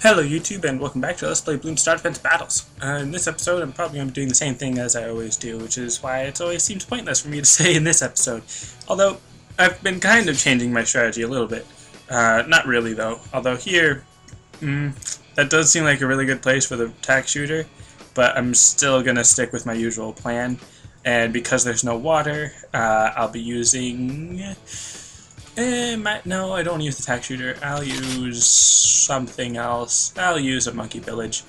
Hello YouTube and welcome back to Let's Play Bloons Star Defense Battles. In this episode I'm probably going to be doing the same thing as I always do, which is why it always seems pointless for me to say in this episode. Although, I've been kind of changing my strategy a little bit. Not really though, although here, that does seem like a really good place for the tack shooter, but I'm still going to stick with my usual plan. And because there's no water, I'll be using... no, I don't use the tack shooter. I'll use something else. I'll use a monkey village.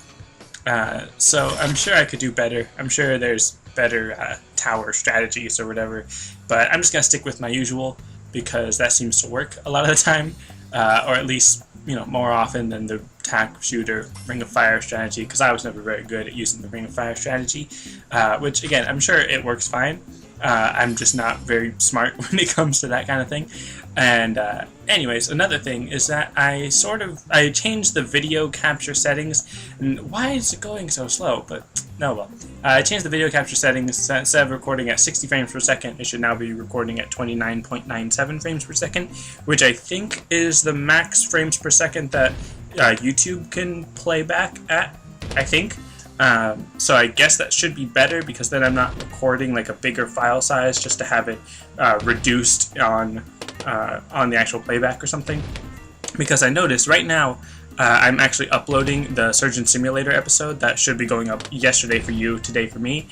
So I'm sure I could do better. I'm sure there's better tower strategies or whatever. But I'm just going to stick with my usual because that seems to work a lot of the time. Or at least, you know, more often than the tack shooter ring of fire strategy, because I was never very good at using the ring of fire strategy. Which, again, I'm sure it works fine. I'm just not very smart when it comes to that kind of thing. And anyways, another thing is that I changed the video capture settings. And why is it going so slow? But no, well, I changed the video capture settings. Instead of recording at 60 frames per second, it should now be recording at 29.97 frames per second, which I think is the max frames per second that YouTube can play back at, I think. So I guess that should be better, because then I'm not recording like a bigger file size just to have it reduced on the actual playback or something. Because I noticed right now I'm actually uploading the Surgeon Simulator episode that should be going up yesterday for you, today for me,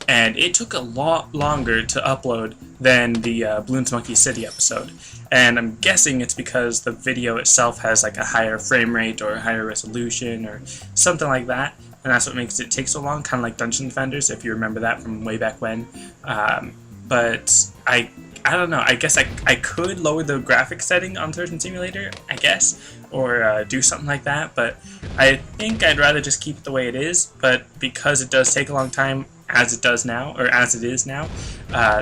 and it took a lot longer to upload than the Bloons Monkey City episode. And I'm guessing it's because the video itself has like a higher frame rate or a higher resolution or something like that. And that's what makes it take so long, kind of like Dungeon Defenders, if you remember that from way back when. But I don't know, I guess I could lower the graphics setting on Surgeon Simulator, I guess, or do something like that, but I think I'd rather just keep it the way it is. But because it does take a long time, as it does now, or as it is now,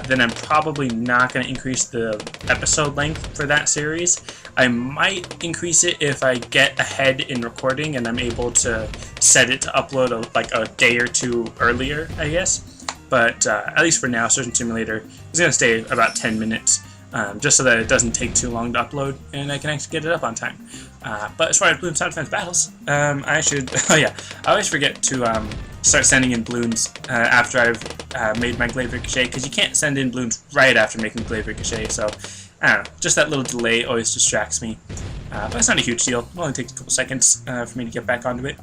then I'm probably not going to increase the episode length for that series. I might increase it if I get ahead in recording and I'm able to set it to upload like a day or two earlier, I guess. But at least for now, Surgeon Simulator is going to stay about 10 minutes, just so that it doesn't take too long to upload and I can actually get it up on time. But as far as Bloons Star Defense Battles, I should... oh yeah, I always forget to start sending in Bloons after I've made my Glaive Ricochet, because you can't send in Bloons right after making Glaive Ricochet, so I don't know, just that little delay always distracts me. But it's not a huge deal. It only takes a couple seconds for me to get back onto it.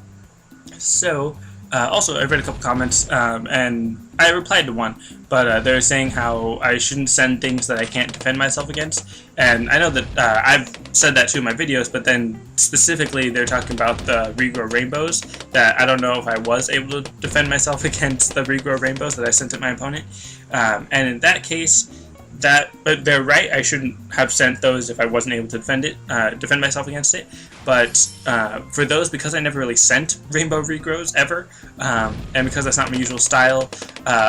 So, also, I've read a couple comments, and I replied to one, but they're saying how I shouldn't send things that I can't defend myself against. And I know that I've said that too in my videos, but then specifically they're talking about the regrow rainbows, that I don't know if I was able to defend myself against the regrow rainbows that I sent at my opponent. And in that case, but they're right, I shouldn't have sent those if I wasn't able to defend myself against it. But for those, because I never really sent rainbow regrows ever, and because that's not my usual style,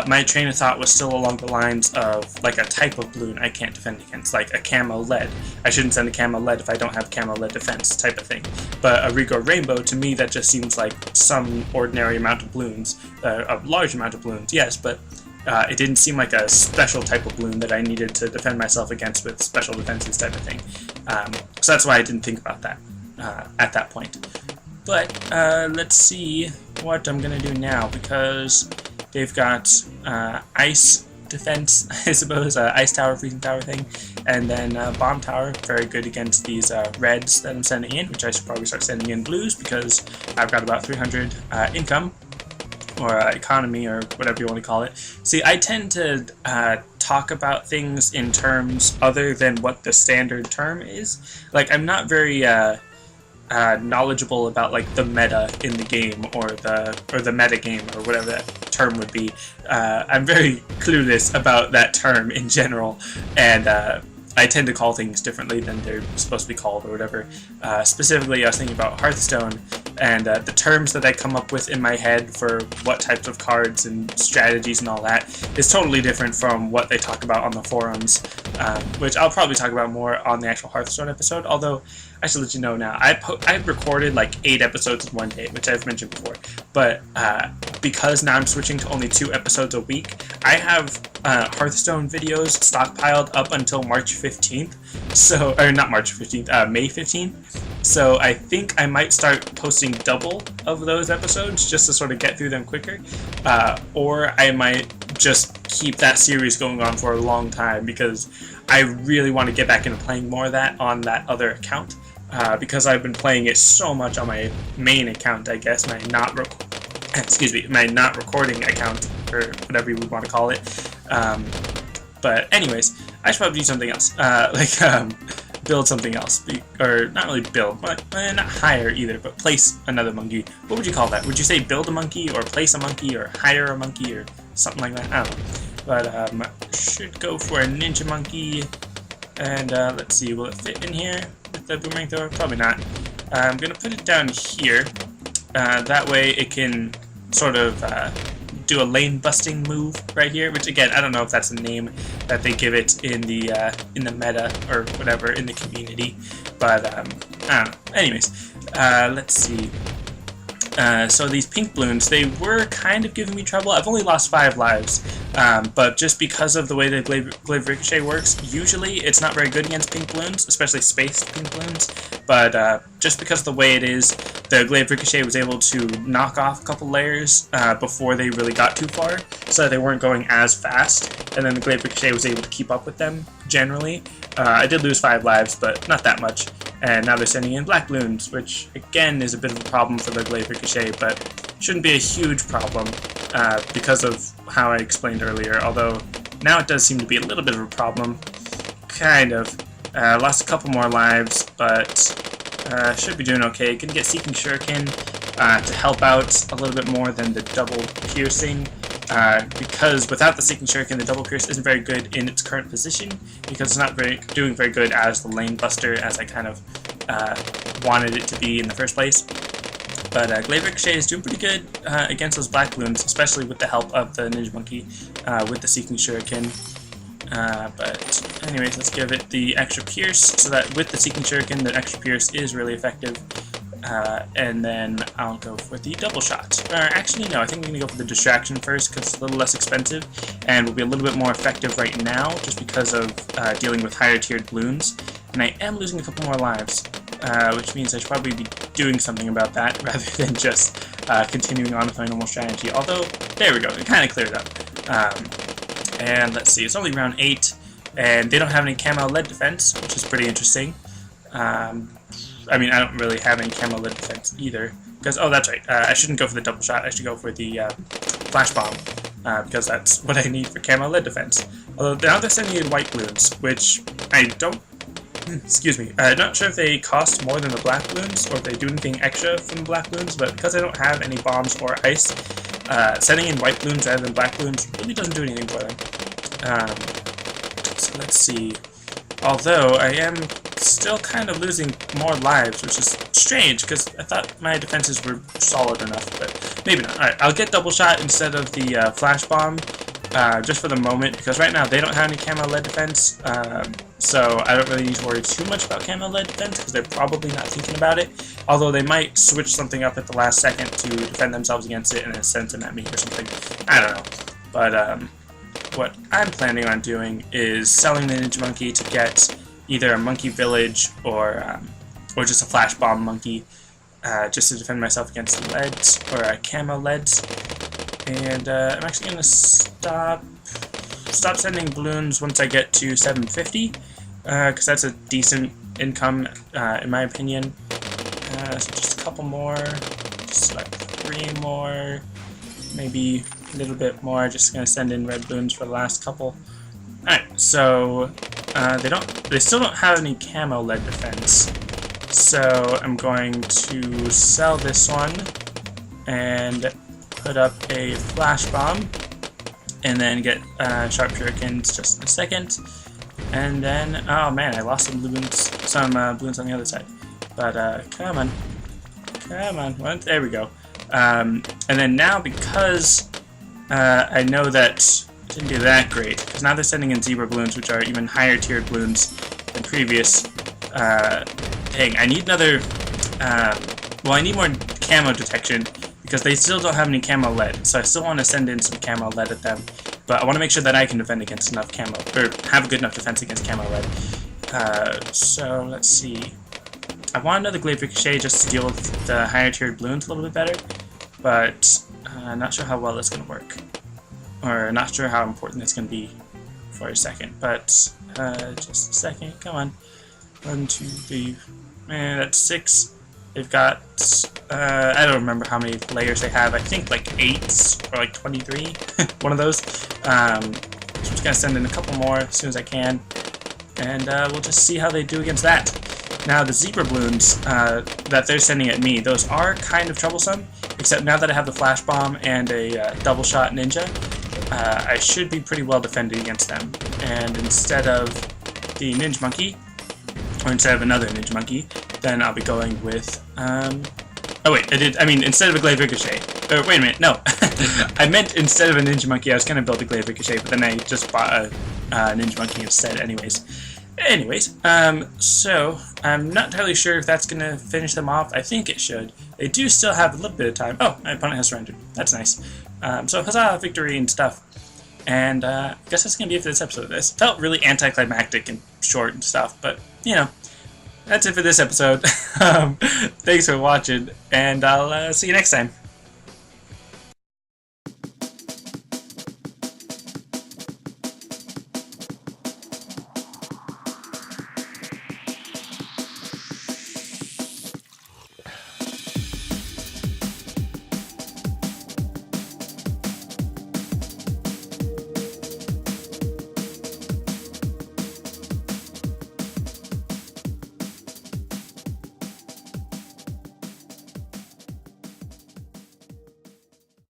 my train of thought was still along the lines of like a type of balloon I can't defend against, like a camo lead. I shouldn't send a camo lead if I don't have camo lead defense type of thing. But a regrow rainbow, to me, that just seems like some ordinary amount of balloons, a large amount of balloons, yes, but it didn't seem like a special type of balloon that I needed to defend myself against with special defenses type of thing. So that's why I didn't think about that at that point. But let's see what I'm going to do now, because they've got ice defense, I suppose, ice tower, freezing tower thing, and then bomb tower, very good against these reds that I'm sending in, which I should probably start sending in blues, because I've got about 300 income, or economy, or whatever you want to call it. See, I tend to talk about things in terms other than what the standard term is. Like, I'm not very knowledgeable about like the meta in the game, or the meta game, or whatever that term would be. I'm very clueless about that term in general, and I tend to call things differently than they're supposed to be called, or whatever. Specifically, I was thinking about Hearthstone, and the terms that I come up with in my head for what types of cards and strategies and all that is totally different from what they talk about on the forums which I'll probably talk about more on the actual Hearthstone episode, although I should let you know now, I recorded like 8 episodes in one day, which I've mentioned before, but because now I'm switching to only 2 episodes a week, I have Hearthstone videos stockpiled up until March 15th, so, or not March 15th, May 15th, so I think I might start posting double of those episodes just to sort of get through them quicker, or I might just keep that series going on for a long time because I really want to get back into playing more of that on that other account, because I've been playing it so much on my main account, I guess, my not recording account, or whatever you would want to call it. But anyways, I should probably do something else, build something else, or not really build, but not hire either, but place another monkey. What would you call that? Would you say build a monkey, or place a monkey, or hire a monkey, or something like that? I don't know. But should go for a ninja monkey, and let's see, will it fit in here with the boomerang thrower? Probably not. I'm gonna put it down here. That way it can sort of do a lane busting move right here, which again, I don't know if that's the name that they give it in the meta or whatever in the community, but I don't know. Anyways, let's see. So these pink Bloons, they were kind of giving me trouble. I've only lost 5 lives, but just because of the way the Glaive Ricochet works, usually it's not very good against pink Bloons, especially spaced pink Bloons, but just because of the way it is, the Glaive Ricochet was able to knock off a couple layers before they really got too far, so they weren't going as fast, and then the Glaive Ricochet was able to keep up with them, generally. I did lose 5 lives, but not that much. And now they're sending in black Bloons, which again is a bit of a problem for the Glaive Ricochet, but shouldn't be a huge problem because of how I explained earlier, although now it does seem to be a little bit of a problem. Kind of. Lost a couple more lives, but should be doing okay. Can get Seeking Shuriken to help out a little bit more than the double piercing. Because without the Seeking Shuriken, the double pierce isn't very good in its current position, because it's not doing very good as the lane buster as I kind of wanted it to be in the first place. But Glaive Ricochet is doing pretty good against those black Bloons, especially with the help of the Ninja Monkey with the Seeking Shuriken. But anyways, let's give it the extra pierce, so that with the Seeking Shuriken, the extra pierce is really effective. And then I'll go for the double shot. Actually, no, I think I'm going to go for the distraction first because it's a little less expensive and will be a little bit more effective right now just because of dealing with higher tiered Bloons. And I am losing a couple more lives, which means I should probably be doing something about that rather than just continuing on with my normal strategy. Although, there we go, it kind of cleared up. And let's see, it's only round 8, and they don't have any camo lead defense, which is pretty interesting. I mean, I don't really have any camo lead defense either, because, oh, that's right, I shouldn't go for the double shot, I should go for the flash bomb, because that's what I need for camo lead defense. Although now they're sending in white Bloons, which I don't, excuse me, I'm not sure if they cost more than the black Bloons, or if they do anything extra from the black Bloons, but because I don't have any bombs or ice, sending in white Bloons rather than black Bloons really doesn't do anything for them. So let's see. Although I am still kind of losing more lives, which is strange because I thought my defenses were solid enough, but maybe not. Alright, I'll get double shot instead of the flash bomb just for the moment, because right now they don't have any camo lead defense, so I don't really need to worry too much about camo lead defense because they're probably not thinking about it, although they might switch something up at the last second to defend themselves against it and then send them at me or something. I don't know. But what I'm planning on doing is selling the Ninja Monkey to get either a Monkey Village or just a Flash Bomb Monkey, just to defend myself against the leads, or camo leads. And I'm actually going to stop sending Bloons once I get to 750, because that's a decent income, in my opinion. So just a couple more, just like 3 more, maybe a little bit more. Just going to send in red Bloons for the last couple. Alright, so they still don't have any camo lead defense, so I'm going to sell this one and put up a flash bomb, and then get sharp shurikens just in a second. And then, oh man, I lost some Bloons on the other side. But come on, well, there we go. And then now, because I know that didn't do that great, because now they're sending in zebra balloons, which are even higher tiered balloons than previous. Dang, I need another, well, I need more camo detection, because they still don't have any camo lead, so I still want to send in some camo lead at them, but I want to make sure that I can defend against enough camo, or have a good enough defense against camo lead. So, let's see. I want another Glaive Ricochet just to deal with the higher tiered balloons a little bit better, but not sure how well that's going to work. Or not sure how important it's going to be for a second, but just a second, come on. 1, 2, 3, man, that's 6. They've got, I don't remember how many layers they have, I think like 8 or like 23, one of those. So I'm just going to send in a couple more as soon as I can, and we'll just see how they do against that. Now the zebra balloons that they're sending at me, those are kind of troublesome, except now that I have the flash bomb and a double shot ninja, I should be pretty well defended against them. And instead of the ninja monkey, or instead of another ninja monkey, then I'll be going with, oh wait, I mean, instead of a Glaive Ricochet, wait a minute, no, I meant instead of a ninja monkey, I was going to build a Glaive Ricochet, but then I just bought a ninja monkey instead anyways. So, I'm not entirely sure if that's going to finish them off. I think it should. They do still have a little bit of time. Oh, my opponent has surrendered. That's nice. So, huzzah, victory and stuff. And I guess that's going to be it for this episode. This felt really anticlimactic and short and stuff, but, you know, that's it for this episode. Thanks for watching, and I'll see you next time.